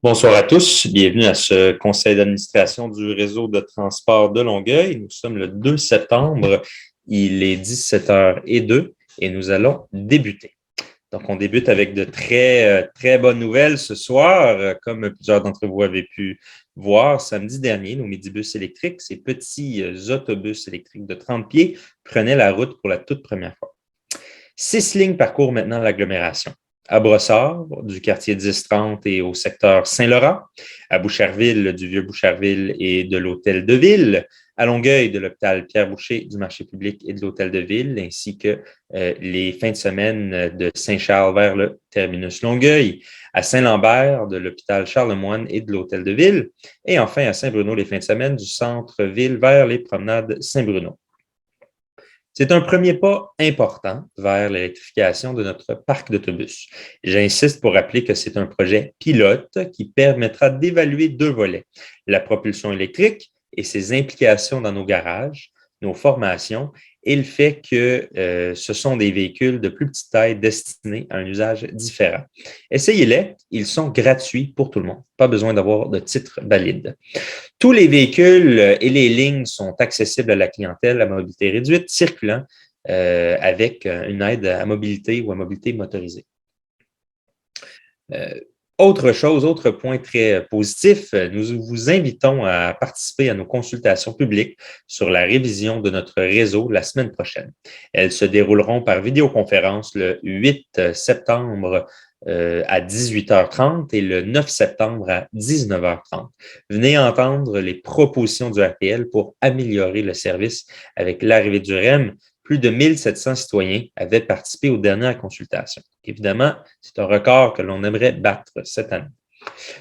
Bonsoir à tous, bienvenue à ce conseil d'administration du réseau de transport de Longueuil. Nous sommes le 2 septembre, il est 17h02 et nous allons débuter. Donc, on débute avec de très bonnes nouvelles ce soir. Comme plusieurs d'entre vous avez pu voir, samedi dernier, nos midibus électriques, ces petits autobus électriques de 30 pieds, prenaient la route pour la toute première fois. 6 lignes parcourent maintenant l'agglomération. À Brossard, du quartier 10-30 et au secteur Saint-Laurent, à Boucherville, du vieux Boucherville et de l'hôtel de ville, à Longueuil, de l'hôpital Pierre-Boucher, du marché public et de l'hôtel de ville, ainsi que les fins de semaine de Saint-Charles vers le terminus Longueuil, à Saint-Lambert, de l'hôpital Charlemagne et de l'hôtel de ville, et enfin à Saint-Bruno, les fins de semaine du centre-ville vers les promenades Saint-Bruno. C'est un premier pas important vers l'électrification de notre parc d'autobus. J'insiste pour rappeler que c'est un projet pilote qui permettra d'évaluer deux volets, la propulsion électrique et ses implications dans nos garages, nos formations et le fait que ce sont des véhicules de plus petite taille destinés à un usage différent. Essayez-les, ils sont gratuits pour tout le monde, pas besoin d'avoir de titre valide. Tous les véhicules et les lignes sont accessibles à la clientèle à mobilité réduite circulant avec une aide à mobilité ou à mobilité motorisée. Autre point très positif, nous vous invitons à participer à nos consultations publiques sur la révision de notre réseau la semaine prochaine. Elles se dérouleront par vidéoconférence le 8 septembre à 18h30 et le 9 septembre à 19h30. Venez entendre les propositions du RTL pour améliorer le service avec l'arrivée du REM. Plus de 1700 citoyens avaient participé aux dernières consultations. Évidemment, c'est un record que l'on aimerait battre cette année.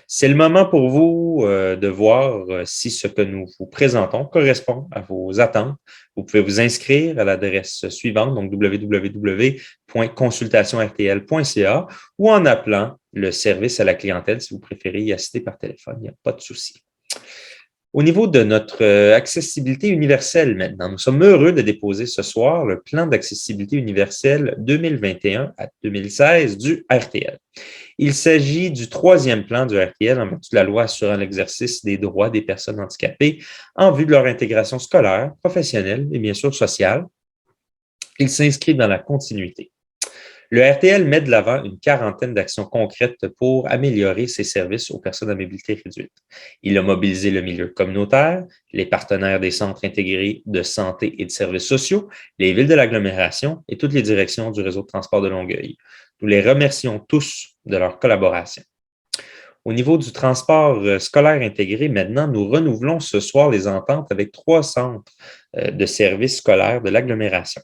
C'est le moment pour vous de voir si ce que nous vous présentons correspond à vos attentes. Vous pouvez vous inscrire à l'adresse suivante, donc www.consultationrtl.ca ou en appelant le service à la clientèle si vous préférez y assister par téléphone. Il n'y a pas de souci. Au niveau de notre accessibilité universelle maintenant, nous sommes heureux de déposer ce soir le plan d'accessibilité universelle 2021 à 2016 du RTL. Il s'agit du troisième plan du RTL en vertu de la loi assurant l'exercice des droits des personnes handicapées en vue de leur intégration scolaire, professionnelle et bien sûr sociale. Il s'inscrit dans la continuité. Le RTL met de l'avant une quarantaine d'actions concrètes pour améliorer ses services aux personnes à mobilité réduite. Il a mobilisé le milieu communautaire, les partenaires des centres intégrés de santé et de services sociaux, les villes de l'agglomération et toutes les directions du réseau de transport de Longueuil. Nous les remercions tous de leur collaboration. Au niveau du transport scolaire intégré, maintenant, nous renouvelons ce soir les ententes avec 3 centres de services scolaires de l'agglomération.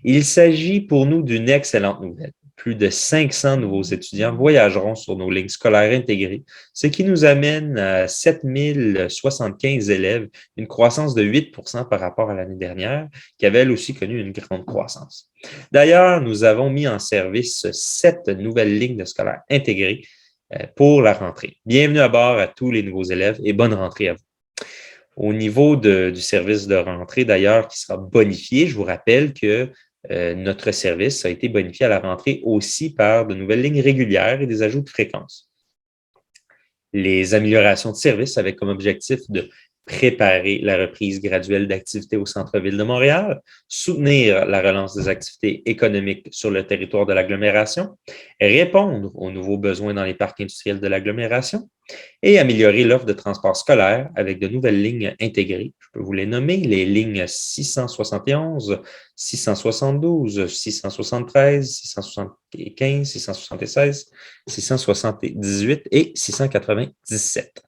Il s'agit pour nous d'une excellente nouvelle. Plus de 500 nouveaux étudiants voyageront sur nos lignes scolaires intégrées, ce qui nous amène à 7075 élèves, une croissance de 8% par rapport à l'année dernière, qui avait elle aussi connu une grande croissance. D'ailleurs, nous avons mis en service 7 nouvelles lignes de scolaires intégrées pour la rentrée. Bienvenue à bord à tous les nouveaux élèves et bonne rentrée à vous. Au niveau du service de rentrée, d'ailleurs, qui sera bonifié, je vous rappelle que notre service a été bonifié à la rentrée aussi par de nouvelles lignes régulières et des ajouts de fréquences. Les améliorations de service avaient comme objectif de préparer la reprise graduelle d'activités au centre-ville de Montréal, soutenir la relance des activités économiques sur le territoire de l'agglomération, répondre aux nouveaux besoins dans les parcs industriels de l'agglomération et améliorer l'offre de transport scolaire avec de nouvelles lignes intégrées. Je peux vous les nommer, les lignes 671, 672, 673, 675, 676, 678 et 697.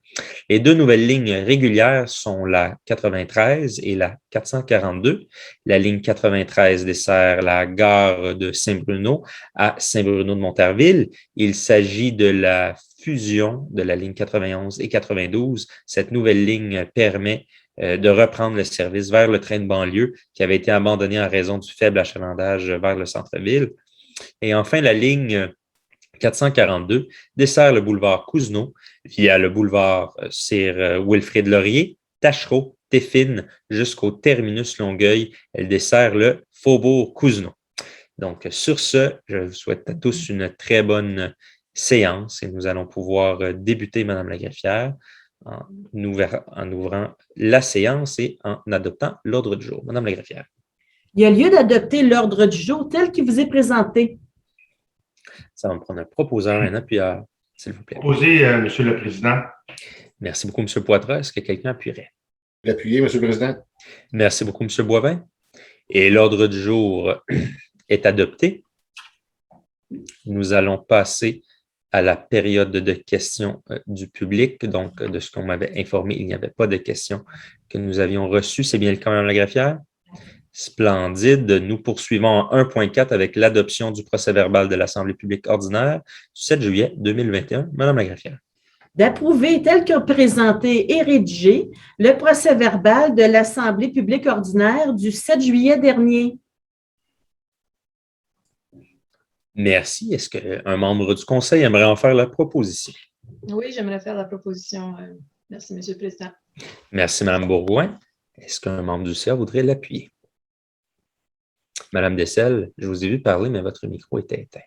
Les deux nouvelles lignes régulières sont la 93 et la 442. La ligne 93 dessert la gare de Saint-Bruno à Saint-Bruno de Montarville. Il s'agit de la fusion de la ligne 91 et 92. Cette nouvelle ligne permet de reprendre le service vers le train de banlieue qui avait été abandonné en raison du faible achalandage vers le centre-ville. Et enfin, la ligne 442 dessert le boulevard Cousineau via le boulevard Sir Wilfrid Laurier, Tachereau, Téfine jusqu'au terminus Longueuil. Elle dessert le faubourg Cousineau. Donc, sur ce, je vous souhaite à tous une très bonne séance et nous allons pouvoir débuter, Madame la greffière, en ouvrant la séance et en adoptant l'ordre du jour. Madame la greffière. Il y a lieu d'adopter l'ordre du jour tel qu'il vous est présenté. Ça va me prendre un proposeur et un appuyeur, s'il vous plaît. Proposé, Monsieur le Président. Merci beaucoup, M. Poitras. Est-ce que quelqu'un appuierait? Appuyé, Monsieur le Président. Merci beaucoup, M. Boivin. Et l'ordre du jour est adopté. Nous allons passer à la période de questions du public. Donc, de ce qu'on m'avait informé, il n'y avait pas de questions que nous avions reçues. C'est bien le cas, Mme la greffière? Splendide. Nous poursuivons en 1.4 avec l'adoption du procès-verbal de l'Assemblée publique ordinaire du 7 juillet 2021. Madame la greffière. D'approuver tel que présenté et rédigé le procès-verbal de l'Assemblée publique ordinaire du 7 juillet dernier. Merci. Est-ce qu'un membre du Conseil aimerait en faire la proposition? Oui, j'aimerais faire la proposition. Merci, M. le Président. Merci, Mme Bourgoin. Est-ce qu'un membre du CA voudrait l'appuyer? Madame Dessel, je vous ai vu parler, mais votre micro était éteint.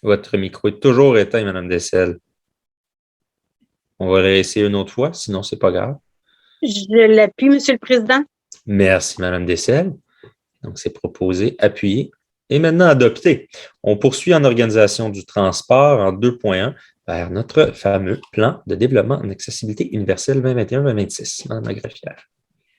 Votre micro est toujours éteint, Madame Dessel. On va réessayer une autre fois, sinon ce n'est pas grave. Je l'appuie, Monsieur le Président. Merci, Madame Dessel. Donc, c'est proposé, appuyé et maintenant adopté. On poursuit en organisation du transport en 2.1 vers notre fameux plan de développement en accessibilité universelle 2021-2026. Madame la greffière.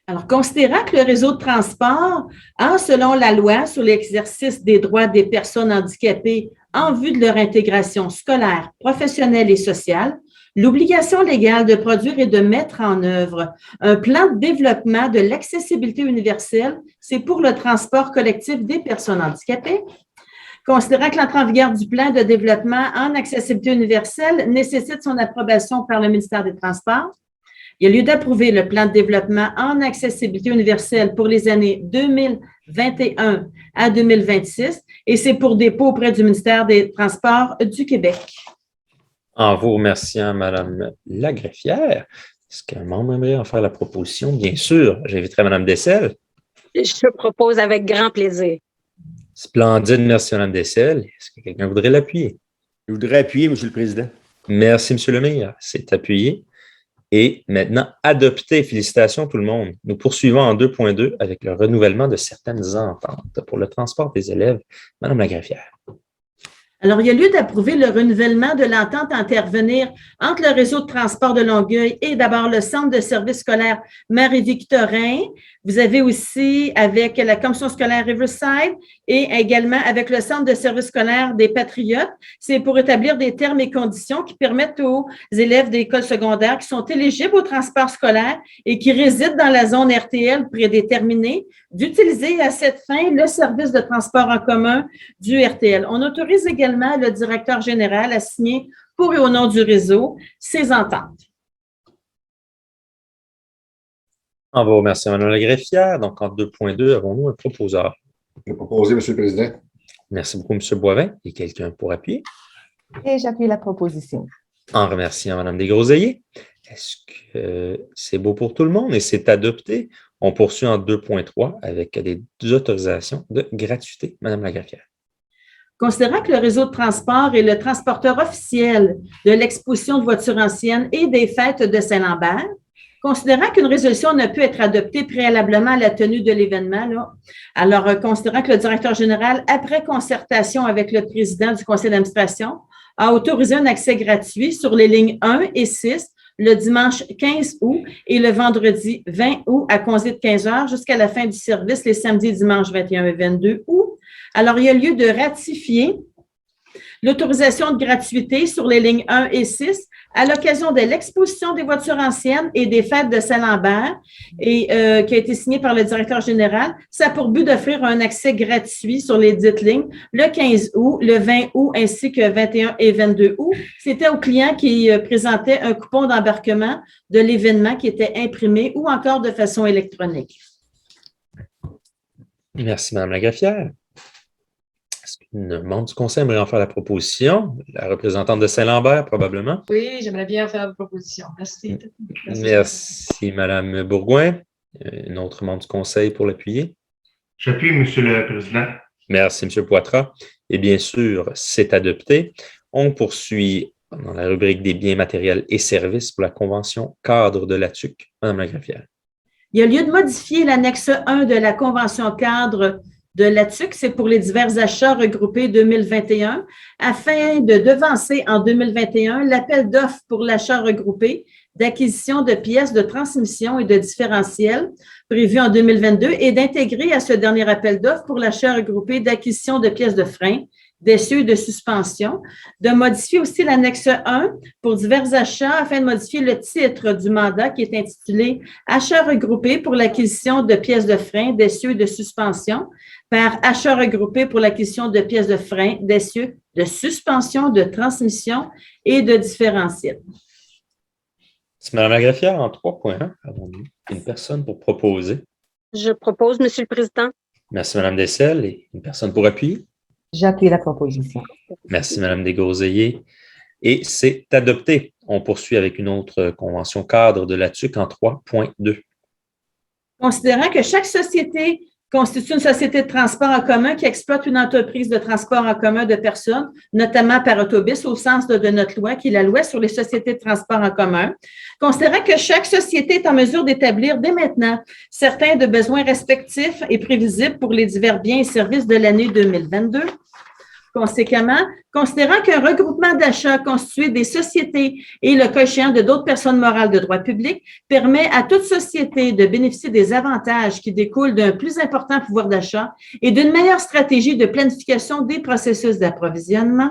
Alors, considérant que le réseau de transport a, selon la loi sur l'exercice des droits des personnes handicapées en vue de leur intégration scolaire, professionnelle et sociale, l'obligation légale de produire et de mettre en œuvre un plan de développement de l'accessibilité universelle, c'est pour le transport collectif des personnes handicapées. Considérant que l'entrée en vigueur du plan de développement en accessibilité universelle nécessite son approbation par le ministère des Transports, il y a lieu d'approuver le plan de développement en accessibilité universelle pour les années 2021 à 2026 et c'est pour dépôt auprès du ministère des Transports du Québec. En vous remerciant, Madame la greffière, est-ce qu'un membre aimerait en faire la proposition? Bien sûr, j'inviterai Madame Dessel. Je propose avec grand plaisir. Splendide, merci Mme Dessel. Est-ce que quelqu'un voudrait l'appuyer? Je voudrais appuyer, Monsieur le Président. Merci, M. Lemire. C'est appuyé. Et maintenant, adopté. Félicitations tout le monde. Nous poursuivons en 2.2 avec le renouvellement de certaines ententes pour le transport des élèves. Madame la greffière. Alors, il y a lieu d'approuver le renouvellement de l'entente à intervenir entre le réseau de transport de Longueuil et d'abord le centre de services scolaires Marie-Victorin. Vous avez aussi avec la commission scolaire Riverside et également avec le centre de services scolaires des Patriotes. C'est pour établir des termes et conditions qui permettent aux élèves d'écoles secondaires qui sont éligibles au transport scolaire et qui résident dans la zone RTL prédéterminée d'utiliser à cette fin le service de transport en commun du RTL. On autorise également le directeur général à signer pour et au nom du réseau ces ententes. On va remercier Mme la greffière. Donc, en 2.2, avons-nous un proposeur? Je vais proposer, Monsieur le Président. Merci beaucoup, M. Boivin. Et quelqu'un pour appuyer? Et j'appuie la proposition. En remerciant Mme Desgroseilliers. Est-ce que c'est beau pour tout le monde et c'est adopté? On poursuit en 2.3 avec des autorisations de gratuité. Mme la greffière. Considérant que le réseau de transport est le transporteur officiel de l'exposition de voitures anciennes et des fêtes de Saint-Lambert, considérant qu'une résolution ne peut être adoptée préalablement à la tenue de l'événement, alors considérant que le directeur général, après concertation avec le président du conseil d'administration, a autorisé un accès gratuit sur les lignes 1 et 6 le dimanche 15 août et le vendredi 20 août à compter de 15 heures jusqu'à la fin du service les samedis et dimanches 21 et 22 août. Alors, il y a lieu de ratifier l'autorisation de gratuité sur les lignes 1 et 6 à l'occasion de l'exposition des voitures anciennes et des fêtes de Saint-Lambert et qui a été signée par le directeur général. Ça a pour but d'offrir un accès gratuit sur les dites lignes le 15 août, le 20 août ainsi que 21 et 22 août. C'était aux clients qui présentaient un coupon d'embarquement de l'événement qui était imprimé ou encore de façon électronique. Merci, Mme la greffière. Est-ce qu'une membre du conseil aimerait en faire la proposition? La représentante de Saint-Lambert, probablement. Oui, j'aimerais bien faire la proposition. Merci. Merci, Mme Bourgoin. Un autre membre du conseil pour l'appuyer? J'appuie, Monsieur le Président. Merci, M. Poitras. Et bien sûr, c'est adopté. On poursuit dans la rubrique des biens matériels et services pour la Convention cadre de la TUC. Madame la greffière. Il y a lieu de modifier l'annexe 1 de la Convention cadre de la TUC, c'est pour les divers achats regroupés 2021, afin de devancer en 2021 l'appel d'offres pour l'achat regroupé d'acquisition de pièces de transmission et de différentiels prévu en 2022 et d'intégrer à ce dernier appel d'offres pour l'achat regroupé d'acquisition de pièces de frein, d'essieux et de suspension, de modifier aussi l'annexe 1 pour divers achats afin de modifier le titre du mandat qui est intitulé « Achat regroupé pour l'acquisition de pièces de frein, d'essieux et de suspension » par « Achat regroupé pour l'acquisition de pièces de frein, d'essieux, de suspension, de transmission et de différentiel ». Madame la greffière, en 3.1, avons-nous une personne pour proposer? Je propose, Monsieur le Président. Merci, Madame Dessel. Et une personne pour appuyer? J'appuie la proposition. Merci, Madame Desgroseilliers. Et c'est adopté. On poursuit avec une autre convention cadre de la TUC en 3.2. Considérant que chaque société constitue une société de transport en commun qui exploite une entreprise de transport en commun de personnes, notamment par autobus, au sens de notre loi, qui est la loi sur les sociétés de transport en commun. Considérant que chaque société est en mesure d'établir dès maintenant certains de besoins respectifs et prévisibles pour les divers biens et services de l'année 2022. Conséquemment, considérant qu'un regroupement d'achats constitué des sociétés et le cas échéant de d'autres personnes morales de droit public permet à toute société de bénéficier des avantages qui découlent d'un plus important pouvoir d'achat et d'une meilleure stratégie de planification des processus d'approvisionnement.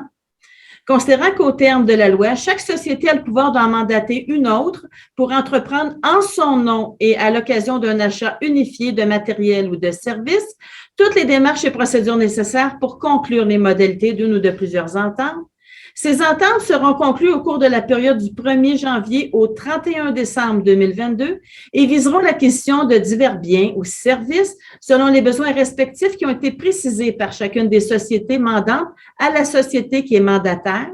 Considérant qu'au terme de la loi, chaque société a le pouvoir d'en mandater une autre pour entreprendre en son nom et à l'occasion d'un achat unifié de matériel ou de services toutes les démarches et procédures nécessaires pour conclure les modalités d'une ou de plusieurs ententes. Ces ententes seront conclues au cours de la période du 1er janvier au 31 décembre 2022 et viseront l'acquisition de divers biens ou services selon les besoins respectifs qui ont été précisés par chacune des sociétés mandantes à la société qui est mandataire.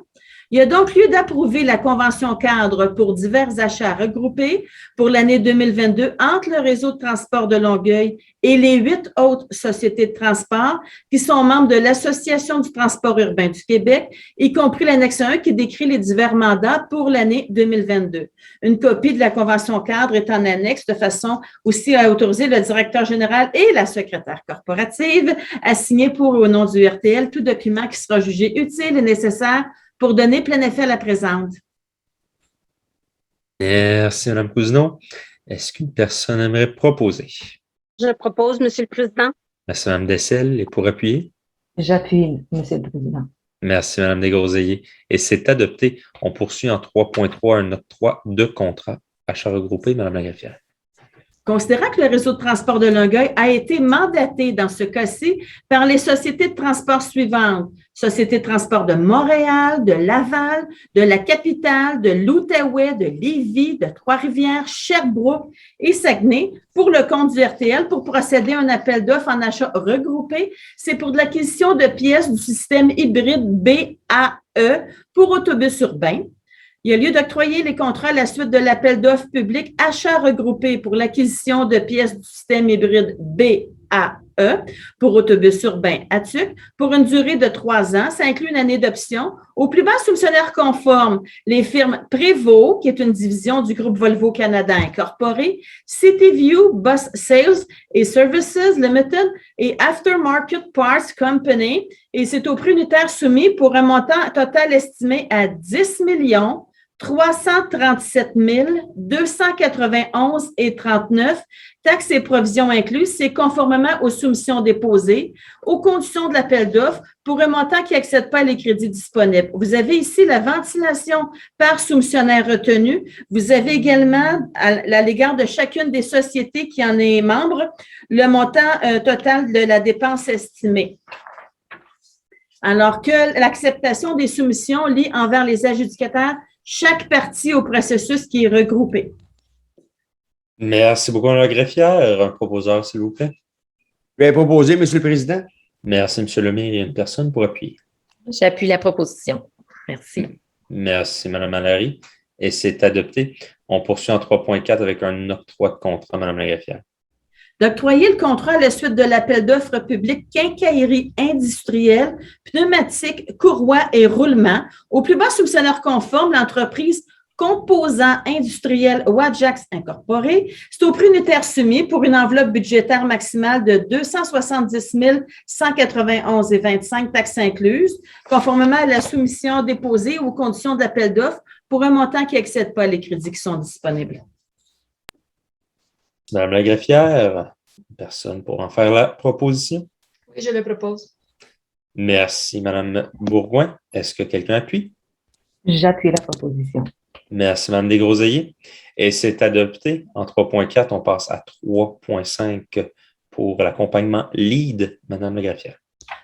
Il y a donc lieu d'approuver la convention cadre pour divers achats regroupés pour l'année 2022 entre le réseau de transport de Longueuil et les 8 autres sociétés de transport qui sont membres de l'Association du transport urbain du Québec, y compris l'annexe 1 qui décrit les divers mandats pour l'année 2022. Une copie de la convention cadre est en annexe de façon aussi à autoriser le directeur général et la secrétaire corporative à signer pour au nom du RTL tout document qui sera jugé utile et nécessaire pour donner plein effet à la présente. Merci, Mme Cousineau. Est-ce qu'une personne aimerait proposer? Je propose, Monsieur le Président. Merci, Mme Dessel. Et pour appuyer? J'appuie, Monsieur le Président. Merci, Mme Desgroseilliers. Et c'est adopté. On poursuit en 3.3 un note 3 de contrat. Achat regroupé, Mme la greffière. Considérant que le réseau de transport de Longueuil a été mandaté dans ce cas-ci par les sociétés de transport suivantes, Société de transport de Montréal, de Laval, de la Capitale, de l'Outaouais, de Lévis, de Trois-Rivières, Sherbrooke et Saguenay, pour le compte du RTL, pour procéder à un appel d'offres en achat regroupé. C'est pour de l'acquisition de pièces du système hybride BAE pour autobus urbains. Il y a lieu d'octroyer les contrats à la suite de l'appel d'offres public achat regroupé pour l'acquisition de pièces du système hybride BAE pour autobus urbain ATUC pour une durée de 3 ans. Ça inclut une année d'option. Au plus bas soumissionnaire conforme, les firmes Prévost, qui est une division du groupe Volvo Canada Incorporé, CityView Bus Sales et Services Limited et Aftermarket Parts Company. Et c'est au prix unitaire soumis pour un montant total estimé à 10 337 291,39 taxes et provisions incluses, c'est conformément aux soumissions déposées, aux conditions de l'appel d'offres pour un montant qui n'excède pas les crédits disponibles. Vous avez ici la ventilation par soumissionnaire retenu. Vous avez également, à l'égard de chacune des sociétés qui en est membre, le montant total de la dépense estimée. Alors que l'acceptation des soumissions lie envers les adjudicataires chaque partie au processus qui est regroupé. Merci beaucoup, Mme la greffière. Un proposeur, s'il vous plaît. Je vais proposer, Monsieur le Président. Merci, M. Lemire. Il y a une personne pour appuyer. J'appuie la proposition. Merci. Merci, Mme Mallory. Et c'est adopté. On poursuit en 3.4 avec un note 3 de contrat, Mme la greffière. D'octroyer le contrat à la suite de l'appel d'offres public quincaillerie industrielle, pneumatique, courroie et roulement au plus bas soumissionnaire conforme, l'entreprise Composants industriels Wajax Incorporé. C'est au prix unitaire soumis pour une enveloppe budgétaire maximale de 270 191,25 taxes incluses, conformément à la soumission déposée aux conditions d'appel d'offres pour un montant qui n'excède pas les crédits qui sont disponibles. Madame la greffière, personne pour en faire la proposition. Oui, je le propose. Merci, Madame Bourgoin. Est-ce que quelqu'un appuie? J'appuie la proposition. Merci, Mme Desgroseilliers. Et c'est adopté. En 3.4, on passe à 3.5 pour l'accompagnement LEAD, Mme la greffière.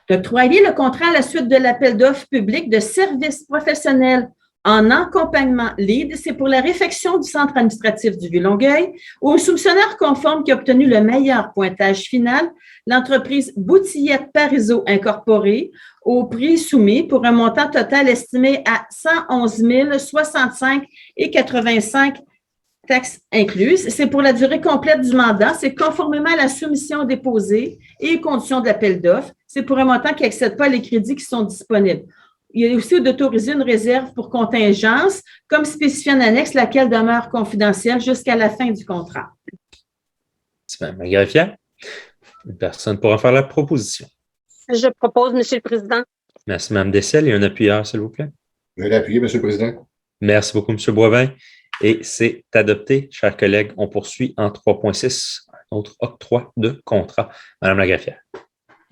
D'octroyer le contrat à la suite de l'appel d'offres public de services professionnels en accompagnement LEAD, c'est pour la réfection du centre administratif du Vieux-Longueuil au soupçonnaire conforme qui a obtenu le meilleur pointage final, l'entreprise Boutillette Parizeau Incorporée, au prix soumis pour un montant total estimé à 111 065,85 taxes incluses. C'est pour la durée complète du mandat. C'est conformément à la soumission déposée et aux conditions d'appel d'offres. C'est pour un montant qui n'excède pas les crédits qui sont disponibles. Il y a aussi d'autoriser une réserve pour contingence, comme spécifié en annexe, laquelle demeure confidentielle jusqu'à la fin du contrat. C'est Mme la greffière. Une personne pour en faire la proposition. Je propose, Monsieur le Président. Merci, Mme Dessel. Et un appuyeur, s'il vous plaît. Je vais l'appuyer, M. le Président. Merci beaucoup, M. Boivin. Et c'est adopté. Chers collègues, on poursuit en 3.6, un autre octroi de contrat. Madame la greffière.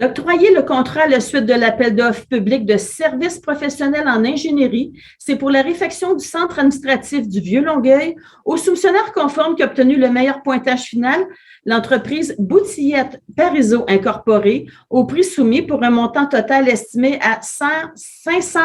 D'octroyer le contrat à la suite de l'appel d'offres public de services professionnels en ingénierie, c'est pour la réfection du centre administratif du Vieux-Longueuil au soupçonnaire conforme qui a obtenu le meilleur pointage final, l'entreprise Boutillette Parizeau Incorporée, au prix soumis pour un montant total estimé à 506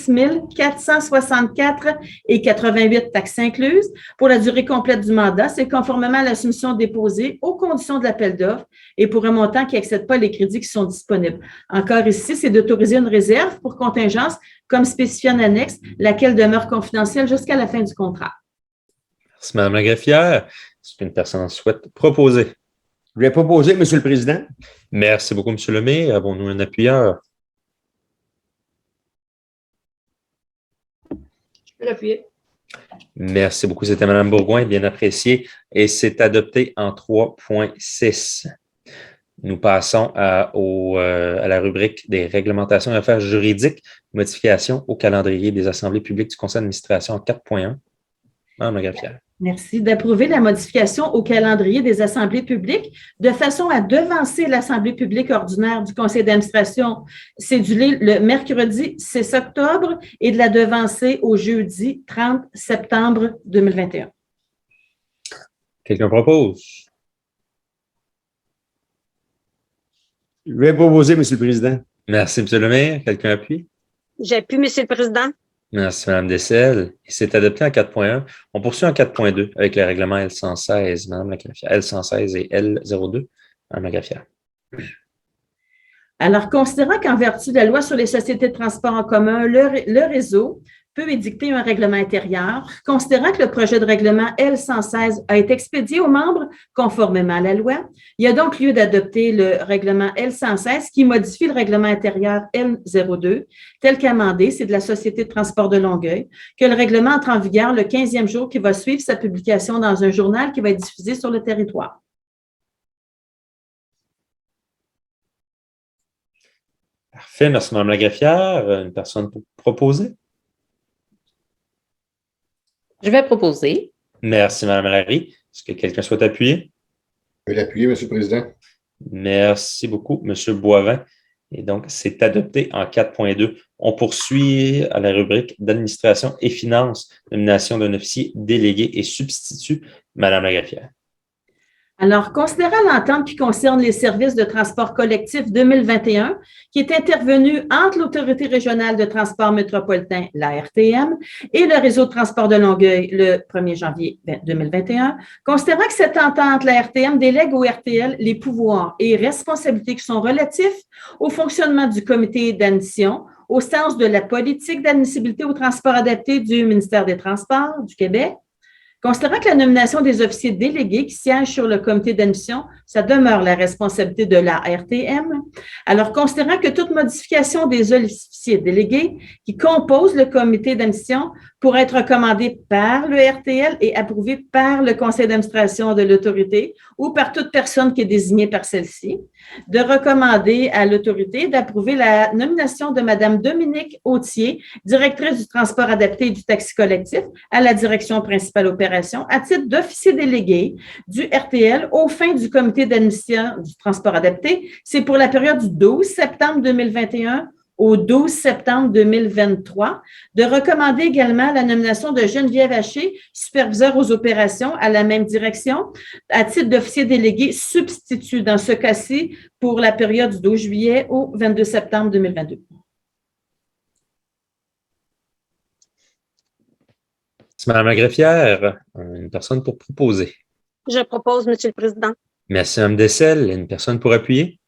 464,88 taxes incluses pour la durée complète du mandat. C'est conformément à la soumission déposée aux conditions de l'appel d'offres et pour un montant qui n'excède pas les crédits qui sont disponibles. Encore ici, c'est d'autoriser une réserve pour contingence comme spécifié en annexe, laquelle demeure confidentielle jusqu'à la fin du contrat. Merci, Mme la greffière. Est-ce qu'une personne souhaite proposer? Je vais proposer, M. le Président. Merci beaucoup, M. Lemay. Avons-nous un appuyeur? Je peux l'appuyer. Merci beaucoup. C'était Mme Bourgoin, bien apprécié. Et c'est adopté en 3.6. Nous passons à la rubrique des réglementations et affaires juridiques, modification au calendrier des assemblées publiques du conseil d'administration en 4.1. Mme la greffière. Merci. D'approuver la modification au calendrier des assemblées publiques de façon à devancer l'assemblée publique ordinaire du conseil d'administration cédulée le mercredi 6 octobre et de la devancer au jeudi 30 septembre 2021. Quelqu'un propose? Je vais proposer, M. le Président. Merci, M. Lemay. Quelqu'un appuie? J'appuie, Monsieur le Président. Merci, Mme Dessel. Et c'est adopté en 4.1. On poursuit en 4.2 avec les règlements L116, Mme la greffière. L116 et L02, Mme la greffière. Alors, considérant qu'en vertu de la loi sur les sociétés de transport en commun, le réseau peut édicter un règlement intérieur, considérant que le projet de règlement L116 a été expédié aux membres conformément à la loi, il y a donc lieu d'adopter le règlement L116 qui modifie le règlement intérieur L02 tel qu'amendé, c'est de la Société de transport de Longueuil, que le règlement entre en vigueur le 15e jour qui va suivre sa publication dans un journal qui va être diffusé sur le territoire. Parfait. Merci, Mme la greffière. Une personne pour proposer? Je vais proposer. Merci, Mme Larry. Est-ce que quelqu'un souhaite appuyer? Je vais l'appuyer, M. le Président. Merci beaucoup, M. Boivin. Et donc, c'est adopté en 4.2. On poursuit à la rubrique d'administration et finances, nomination d'un officier délégué et substitut, Mme la greffière. Alors, considérant l'entente qui concerne les services de transport collectif 2021, qui est intervenue entre l'Autorité régionale de transport métropolitain, la RTM, et le réseau de transport de Longueuil le 1er janvier 2021, considérant que cette entente, la RTM, délègue au RTL les pouvoirs et responsabilités qui sont relatifs au fonctionnement du comité d'admission, au sens de la politique d'admissibilité au transport adapté du ministère des Transports du Québec, Considérant que la nomination des officiers délégués qui siègent sur le comité d'admission, ça demeure la responsabilité de la RTM. Alors, considérant que toute modification des officiers délégués qui composent le comité d'admission pourrait être recommandée par le RTL et approuvée par le conseil d'administration de l'autorité ou par toute personne qui est désignée par celle-ci, de recommander à l'autorité d'approuver la nomination de Mme Dominique Autier, directrice du transport adapté et du taxi collectif, à la direction principale opération à titre d'officier délégué du RTL aux fins du comité d'admission du transport adapté. C'est pour la période du 12 septembre 2021 au 12 septembre 2023, de recommander également la nomination de Geneviève Haché, superviseur aux opérations à la même direction, à titre d'officier délégué substitut, dans ce cas-ci, pour la période du 12 juillet au 22 septembre 2022. Madame la greffière, une personne pour proposer. Je propose, Monsieur le Président. Merci, Mme Dessel. Une personne pour appuyer.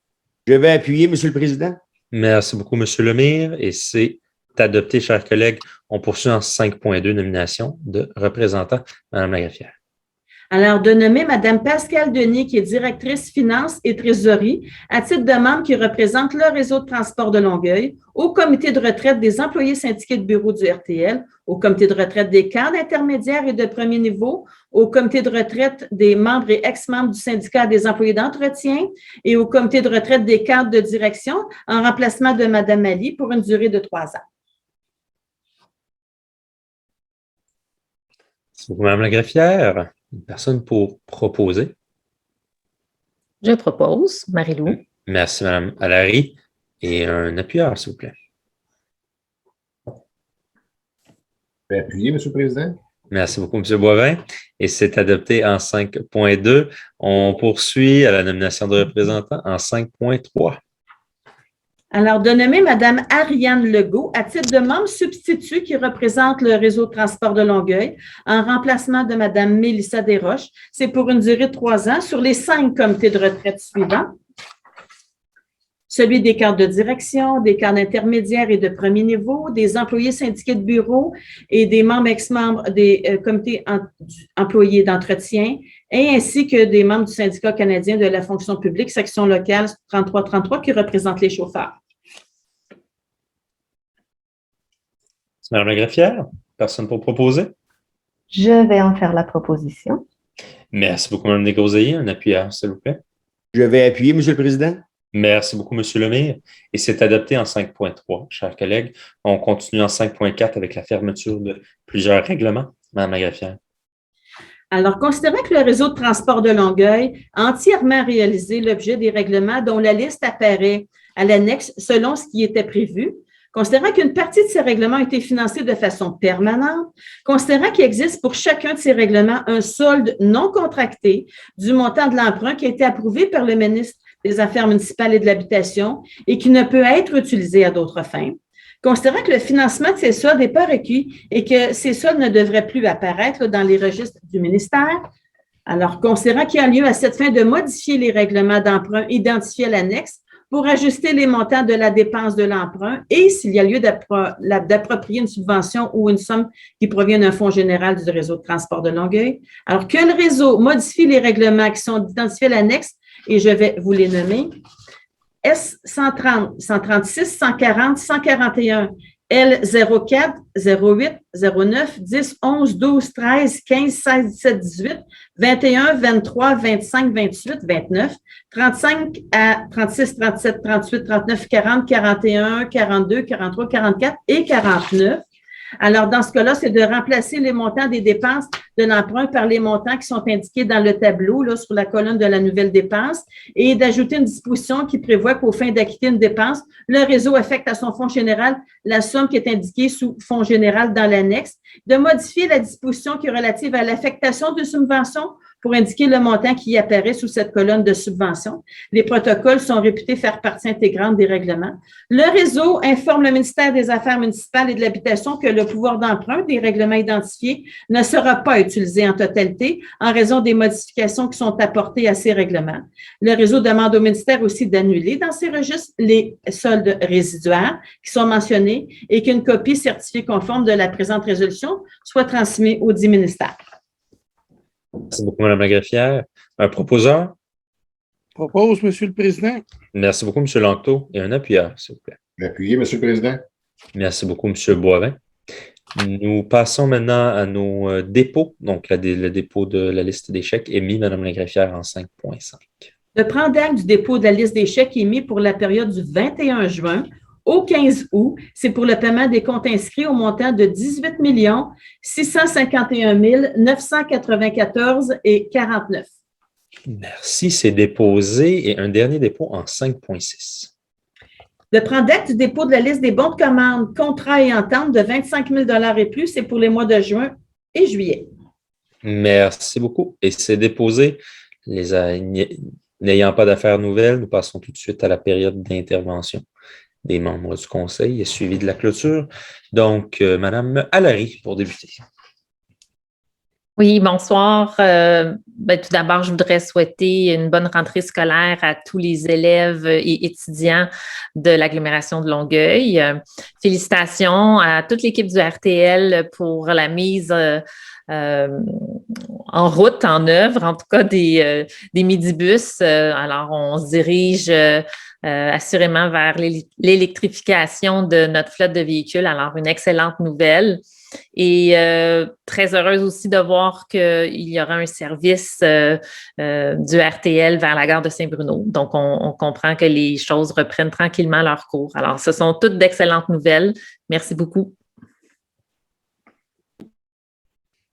Je vais appuyer, Monsieur le Président. Merci beaucoup, M. Lemire. Et c'est adopté, chers collègues. On poursuit en 5.2, nomination de représentant. Madame la greffière. Alors, de nommer Mme Pascale Denis, qui est directrice finances et trésorerie, à titre de membre qui représente le réseau de transport de Longueuil, au comité de retraite des employés syndiqués de bureau du RTL, au comité de retraite des cadres intermédiaires et de premier niveau, au comité de retraite des membres et ex-membres du syndicat des employés d'entretien et au comité de retraite des cadres de direction en remplacement de Mme Ali pour une durée de 3 ans. Merci beaucoup, Mme la greffière. Une personne pour proposer. Je propose, Marie-Lou. Merci, Mme Allary. Et un appuyeur, s'il vous plaît. Je vais appuyer, M. le Président. Merci beaucoup, M. Boivin. Et c'est adopté en 5.2. On poursuit à la nomination de représentants en 5.3. Alors, de nommer Mme Ariane Legault à titre de membre substitut qui représente le réseau de transport de Longueuil en remplacement de Mme Mélissa Desroches. C'est pour une durée de 3 ans sur les 5 comités de retraite suivants. Celui des cadres de direction, des cadres intermédiaires et de premier niveau, des employés syndiqués de bureau et des membres ex-membres des comités employés d'entretien, et ainsi que des membres du syndicat canadien de la fonction publique, section locale 3333, qui représente les chauffeurs. Madame la greffière, personne pour proposer? Je vais en faire la proposition. Merci beaucoup, Mme Desgroseilliers. Un appuyeur, s'il vous plaît. Je vais appuyer, Monsieur le Président. Merci beaucoup, M. Lemire. Et c'est adopté en 5.3, chers collègues. On continue en 5.4 avec la fermeture de plusieurs règlements. Madame la greffière. Alors, considérant que le réseau de transport de Longueuil a entièrement réalisé l'objet des règlements dont la liste apparaît à l'annexe selon ce qui était prévu, considérant qu'une partie de ces règlements a été financée de façon permanente, considérant qu'il existe pour chacun de ces règlements un solde non contracté du montant de l'emprunt qui a été approuvé par le ministre des Affaires municipales et de l'Habitation et qui ne peut être utilisé à d'autres fins, considérant que le financement de ces soldes n'est pas requis et que ces soldes ne devraient plus apparaître dans les registres du ministère, alors considérant qu'il y a lieu à cette fin de modifier les règlements d'emprunt identifiés à l'annexe pour ajuster les montants de la dépense de l'emprunt et s'il y a lieu d'approprier une subvention ou une somme qui provient d'un fonds général du réseau de transport de Longueuil, alors que le réseau modifie les règlements qui sont identifiés à l'annexe, et je vais vous les nommer, S 130, 136, 140, 141, L 04, 08, 09, 10, 11, 12, 13, 15, 16, 17, 18, 21, 23, 25, 28, 29, 35 à 36, 37, 38, 39, 40, 41, 42, 43, 44 et 49. Alors, dans ce cas-là, c'est de remplacer les montants des dépenses de l'emprunt par les montants qui sont indiqués dans le tableau, là, sur la colonne de la nouvelle dépense, et d'ajouter une disposition qui prévoit qu'aux fins d'acquitter une dépense, le réseau affecte à son fonds général la somme qui est indiquée sous fonds général dans l'annexe, de modifier la disposition qui est relative à l'affectation de subventions pour indiquer le montant qui y apparaît sous cette colonne de subvention. Les protocoles sont réputés faire partie intégrante des règlements. Le réseau informe le ministère des Affaires municipales et de l'Habitation que le pouvoir d'emprunt des règlements identifiés ne sera pas utilisé en totalité en raison des modifications qui sont apportées à ces règlements. Le réseau demande au ministère aussi d'annuler dans ces registres les soldes résiduaires qui sont mentionnés et qu'une copie certifiée conforme de la présente résolution soit transmise aux 10 ministères. Merci beaucoup, Mme la greffière. Un proposeur? Propose, Monsieur le Président. Merci beaucoup, M. Lanctot. Et un appuyeur, s'il vous plaît. Appuyé, Monsieur le Président. Merci beaucoup, M. Boivin. Nous passons maintenant à nos dépôts. Donc, le dépôt de la liste des chèques émis, Mme la greffière, en 5.5. Le prend d'acte du dépôt de la liste des chèques émis pour la période du 21 juin au 15 août, c'est pour le paiement des comptes inscrits au montant de 18 651 994,49 $. Merci, c'est déposé. Et un dernier dépôt en 5.6. Le prend d'acte du dépôt de la liste des bons de commande, contrats et ententes de 25 000 $ et plus, c'est pour les mois de juin et juillet. Merci beaucoup. Et c'est déposé. N'ayant pas d'affaires nouvelles, nous passons tout de suite à la période d'intervention des membres du Conseil, suivi de la clôture. Donc, Mme Allary, pour débuter. Oui, bonsoir. Tout d'abord, je voudrais souhaiter une bonne rentrée scolaire à tous les élèves et étudiants de l'agglomération de Longueuil. Félicitations à toute l'équipe du RTL pour la mise en route, en œuvre, en tout cas des midibus. Alors, on se dirige assurément vers l'électrification de notre flotte de véhicules. Alors, une excellente nouvelle. Et très heureuse aussi de voir qu'il y aura un service du RTL vers la gare de Saint-Bruno. Donc, on comprend que les choses reprennent tranquillement leur cours. Alors, ce sont toutes d'excellentes nouvelles. Merci beaucoup.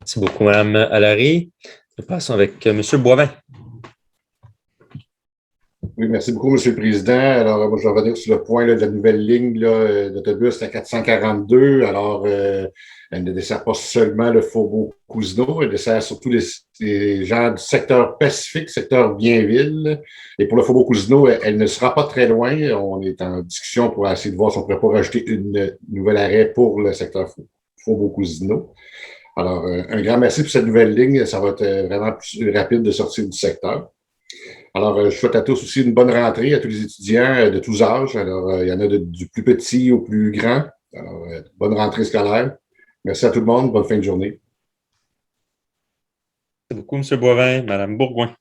Merci beaucoup, Mme Allary. Nous passons avec M. Boivin. Oui, merci beaucoup, Monsieur le Président. Alors, moi, je vais revenir sur le point là, de la nouvelle ligne d'autobus à 442. Alors, elle ne dessert pas seulement le Faubourg-Cousineau, elle dessert surtout les gens du secteur Pacifique, secteur Bienville. Et pour le Faubourg-Cousineau, elle ne sera pas très loin. On est en discussion pour essayer de voir si on pourrait pas rajouter une nouvelle arrêt pour le secteur Faubourg-Cousineau. Alors, un grand merci pour cette nouvelle ligne. Ça va être vraiment plus rapide de sortir du secteur. Alors, je souhaite à tous aussi une bonne rentrée, à tous les étudiants de tous âges. Alors, il y en a du plus petit au plus grand. Alors, bonne rentrée scolaire. Merci à tout le monde. Bonne fin de journée. Merci beaucoup, M. Boivin. Mme Bourgoin.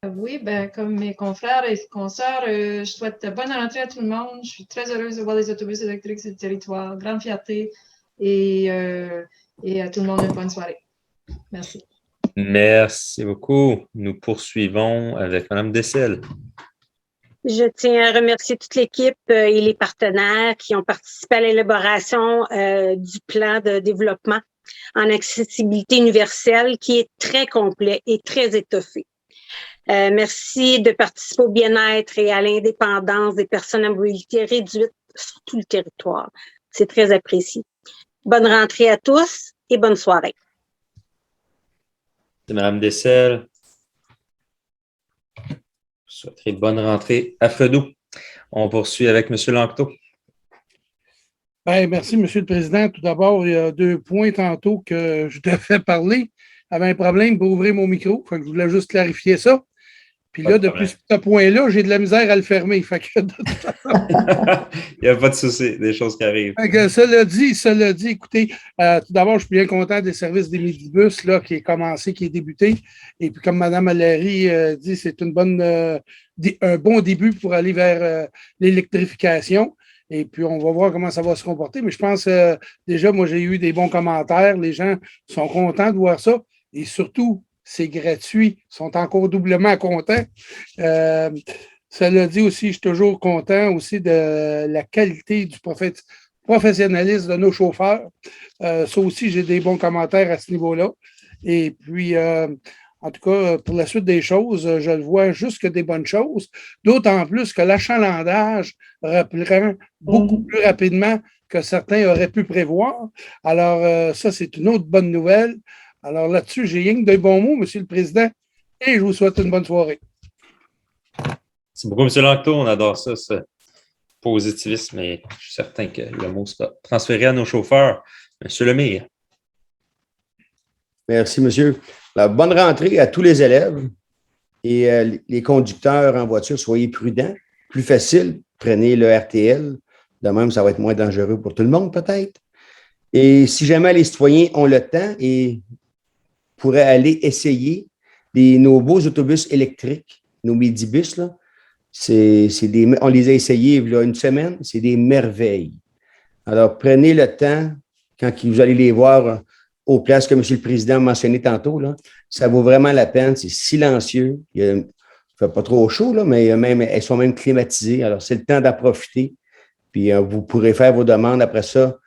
Oui, comme mes confrères et consoeurs, je souhaite bonne rentrée à tout le monde. Je suis très heureuse de voir les autobus électriques sur le territoire. Grande fierté et à tout le monde une bonne soirée. Merci. Merci beaucoup. Nous poursuivons avec Mme Dessel. Je tiens à remercier toute l'équipe et les partenaires qui ont participé à l'élaboration du plan de développement en accessibilité universelle qui est très complet et très étoffé. Merci de participer au bien-être et à l'indépendance des personnes à mobilité réduite sur tout le territoire. C'est très apprécié. Bonne rentrée à tous et bonne soirée. Mme Dessel. Je souhaiterais bonne rentrée à Fedou. On poursuit avec M. Lanctot. Merci, Monsieur le Président. Tout d'abord, il y a 2 points tantôt que je devais parler. J'avais un problème pour ouvrir mon micro. Fait que je voulais juste clarifier ça. Puis là, depuis ce point-là, j'ai de la misère à le fermer. Fait que de toute façon, il n'y a pas de souci, des choses qui arrivent. Cela dit, écoutez, tout d'abord, je suis bien content des services des midibus là, qui est commencé, qui est débuté. Et puis, comme Mme Allary dit, c'est un bon début pour aller vers l'électrification. Et puis, on va voir comment ça va se comporter. Mais je pense déjà, moi, j'ai eu des bons commentaires. Les gens sont contents de voir ça. Et surtout, c'est gratuit. Ils sont encore doublement contents. Cela dit aussi, je suis toujours content aussi de la qualité du professionnalisme de nos chauffeurs. Ça aussi, j'ai des bons commentaires à ce niveau-là. Et puis, en tout cas, pour la suite des choses, je le vois juste que des bonnes choses. D'autant plus que l'achalandage reprend beaucoup plus rapidement que certains auraient pu prévoir. Alors, ça, c'est une autre bonne nouvelle. Alors là-dessus, j'ai rien que de bons mots, Monsieur le Président, et je vous souhaite une bonne soirée. Merci beaucoup, M. Lanctot. On adore ça, ce positivisme, et je suis certain que le mot sera transféré à nos chauffeurs. M. Lemire. Merci, monsieur. La bonne rentrée à tous les élèves et les conducteurs en voiture. Soyez prudents, plus facile, prenez le RTL. De même, ça va être moins dangereux pour tout le monde, peut-être. Et si jamais les citoyens ont le temps et pourrait aller essayer nos beaux autobus électriques, nos midibus, là. On les a essayés il y a une semaine, c'est des merveilles. Alors, prenez le temps, quand vous allez les voir aux places que M. le Président a mentionné tantôt, là, ça vaut vraiment la peine, c'est silencieux. Il ne fait pas trop chaud, là, mais elles sont même climatisées. Alors, c'est le temps d'en profiter. Puis, vous pourrez faire vos demandes après ça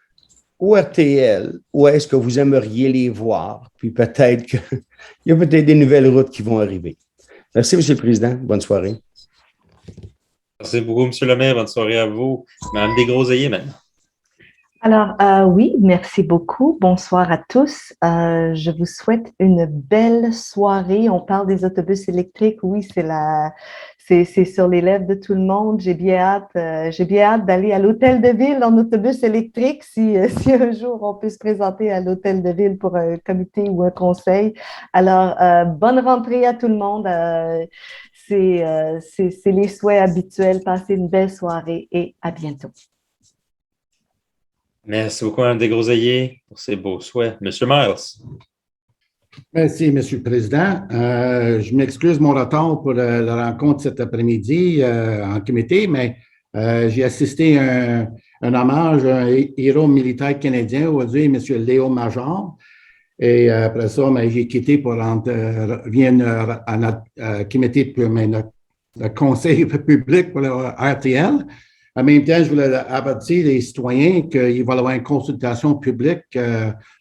au RTL. Où est-ce que vous aimeriez les voir? Puis, peut-être qu'il y a peut-être des nouvelles routes qui vont arriver. Merci, M. le Président. Bonne soirée. Merci beaucoup, M. le maire. Bonne soirée à vous. Mme Desgroseilliers, maintenant. Alors, oui, merci beaucoup. Bonsoir à tous. Je vous souhaite une belle soirée. On parle des autobus électriques. Oui, c'est sur les lèvres de tout le monde. J'ai bien hâte d'aller à l'hôtel de ville en autobus électrique si un jour on peut se présenter à l'hôtel de ville pour un comité ou un conseil. Alors, bonne rentrée à tout le monde. C'est les souhaits habituels. Passez une belle soirée et à bientôt. Merci beaucoup, Mme Desgroseilliers, pour ces beaux souhaits. M. Miles. Merci, M. le Président. Je m'excuse mon retard pour la rencontre cet après-midi en comité, mais j'ai assisté à un hommage à un héros militaire canadien, aujourd'hui, M. Léo Major. Et après ça, j'ai quitté pour venir à notre comité pour le conseil public pour le RTL. En même temps, je voulais avertir les citoyens qu'il va y avoir une consultation publique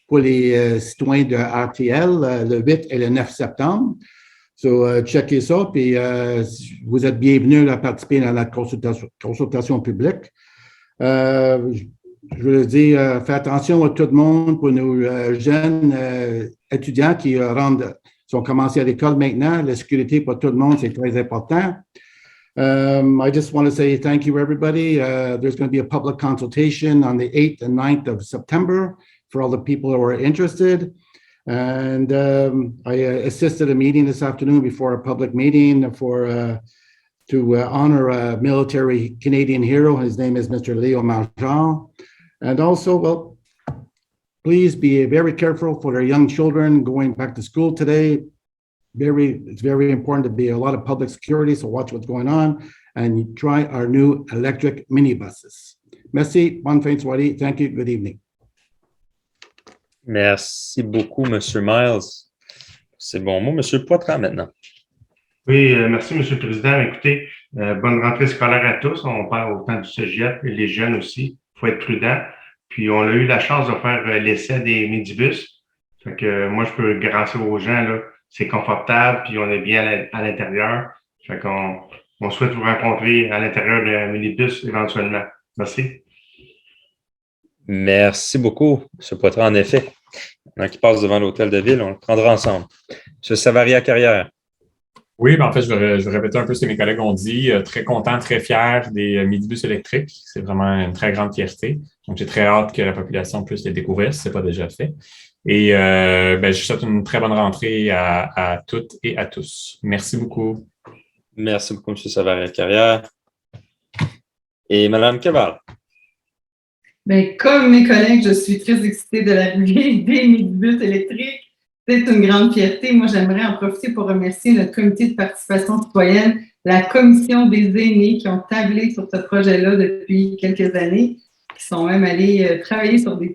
pour les citoyens de RTL le 8 et le 9 septembre. So, checkez ça, puis vous êtes bienvenus à participer à la consultation publique. Je veux dire, faites attention à tout le monde pour nos jeunes étudiants qui sont commencés à l'école maintenant. La sécurité pour tout le monde, c'est très important. I just want to say thank you, everybody. There's going to be a public consultation on the 8th and 9th of September for all the people who are interested. And I assisted a meeting this afternoon before a public meeting to honor a military Canadian hero. His name is Mr. Léo Major. And also, well, please be very careful for our young children going back to school today. It's very important to be a lot of public security, so watch what's going on and try our new electric minibuses. Merci, bonne fin de soirée. Thank you, good evening. Merci beaucoup, M. Miles. C'est bon mot. M. Poitras, maintenant. Oui, merci, M. le Président. Écoutez, bonne rentrée scolaire à tous. On parle autant du cégep et les jeunes aussi. Il faut être prudent. Puis, on a eu la chance de faire l'essai des midibus. Fait que moi, je peux grâce aux gens, là, c'est confortable, puis on est bien à l'intérieur. Fait qu'on souhaite vous rencontrer à l'intérieur d'un minibus éventuellement. Merci. Merci beaucoup, M. Poitras. En effet, maintenant qu'il passe devant l'hôtel de ville, on le prendra ensemble. M. Savaria-Carrière. Oui, en fait, je vais répéter un peu ce que mes collègues ont dit. Très content, très fier des midibus électriques. C'est vraiment une très grande fierté. Donc, j'ai très hâte que la population puisse les découvrir si ce n'est pas déjà fait. Et je souhaite une très bonne rentrée à toutes et à tous. Merci beaucoup. Merci beaucoup, M. Savaria-Carrière. Et Mme Keval. Bien, comme mes collègues, je suis très excitée de l'arrivée des midibus électriques. C'est une grande fierté. Moi, j'aimerais en profiter pour remercier notre comité de participation citoyenne, la commission des aînés qui ont tablé sur ce projet-là depuis quelques années, qui sont même allés travailler sur des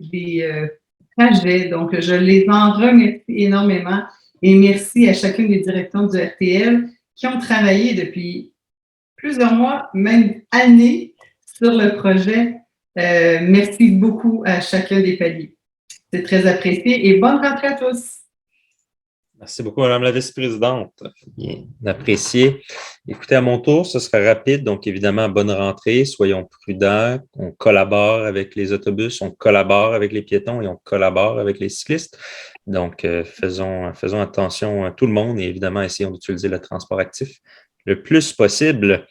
trajets. Donc, je les en remercie énormément et merci à chacune des directions du RTL qui ont travaillé depuis plusieurs mois, même années, sur le projet. Merci beaucoup à chacun des paliers. C'est très apprécié et bonne rentrée à tous. Merci beaucoup, Mme la vice-présidente. Bien apprécié. Écoutez, à mon tour, ce sera rapide. Donc, évidemment, bonne rentrée. Soyons prudents. On collabore avec les autobus, on collabore avec les piétons et on collabore avec les cyclistes. Donc, faisons attention à tout le monde et évidemment, essayons d'utiliser le transport actif le plus possible.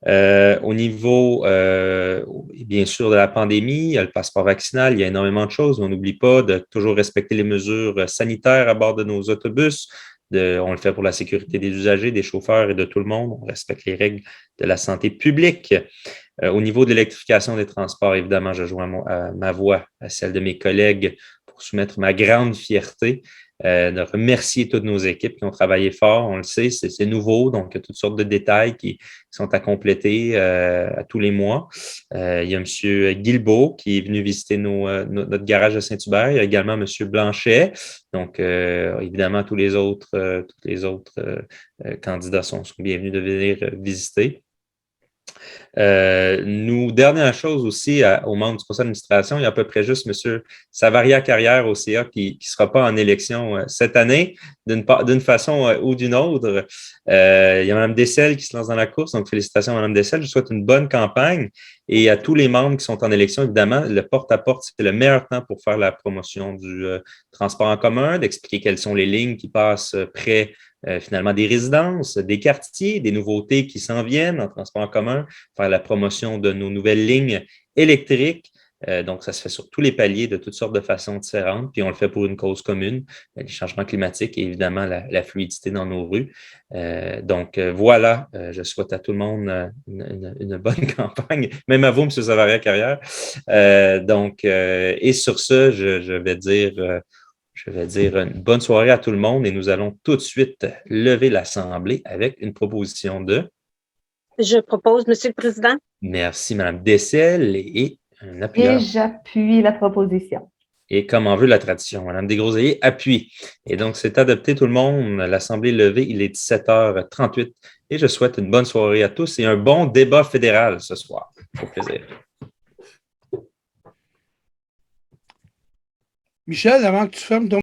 Au niveau, bien sûr, de la pandémie, il y a le passeport vaccinal, il y a énormément de choses. On n'oublie pas de toujours respecter les mesures sanitaires à bord de nos autobus. On le fait pour la sécurité des usagers, des chauffeurs et de tout le monde. On respecte les règles de la santé publique. Au niveau de l'électrification des transports, évidemment, je joins ma voix à celle de mes collègues pour soumettre ma grande fierté. de remercier toutes nos équipes qui ont travaillé fort. On le sait, c'est nouveau, donc il y a toutes sortes de détails qui sont à compléter à tous les mois. Il y a M. Guilbeault qui est venu visiter notre garage de Saint-Hubert. Il y a également M. Blanchet. Donc, évidemment, tous les autres candidats sont bienvenus de venir visiter. Dernière chose aussi aux membres du conseil d'administration, il y a à peu près juste M. Savaria-Carrière au CA qui ne sera pas en élection cette année, d'une façon ou d'une autre. Il y a Mme Dessel qui se lance dans la course, donc félicitations à Mme Dessel. Je souhaite une bonne campagne et à tous les membres qui sont en élection, évidemment, le porte-à-porte, c'est le meilleur temps pour faire la promotion du transport en commun, d'expliquer quelles sont les lignes qui passent près finalement des résidences, des quartiers, des nouveautés qui s'en viennent en transport en commun, faire la promotion de nos nouvelles lignes électriques. Donc, ça se fait sur tous les paliers de toutes sortes de façons différentes, puis on le fait pour une cause commune, les changements climatiques et évidemment la fluidité dans nos rues. Voilà, je souhaite à tout le monde une bonne campagne, même à vous, M. Savaria-Carrière. Et sur ce, je vais dire une bonne soirée à tout le monde et nous allons tout de suite lever l'Assemblée avec une proposition de... Je propose, M. le Président. Merci, Mme Dessel et un appuyeur. Et j'appuie la proposition. Et comme en veut la tradition, Mme Desgroseilliers appuie. Et donc, c'est adopté tout le monde. L'Assemblée est levée. Il est 17h38 et je souhaite une bonne soirée à tous et un bon débat fédéral ce soir. Au plaisir. Michel, avant que tu fermes ton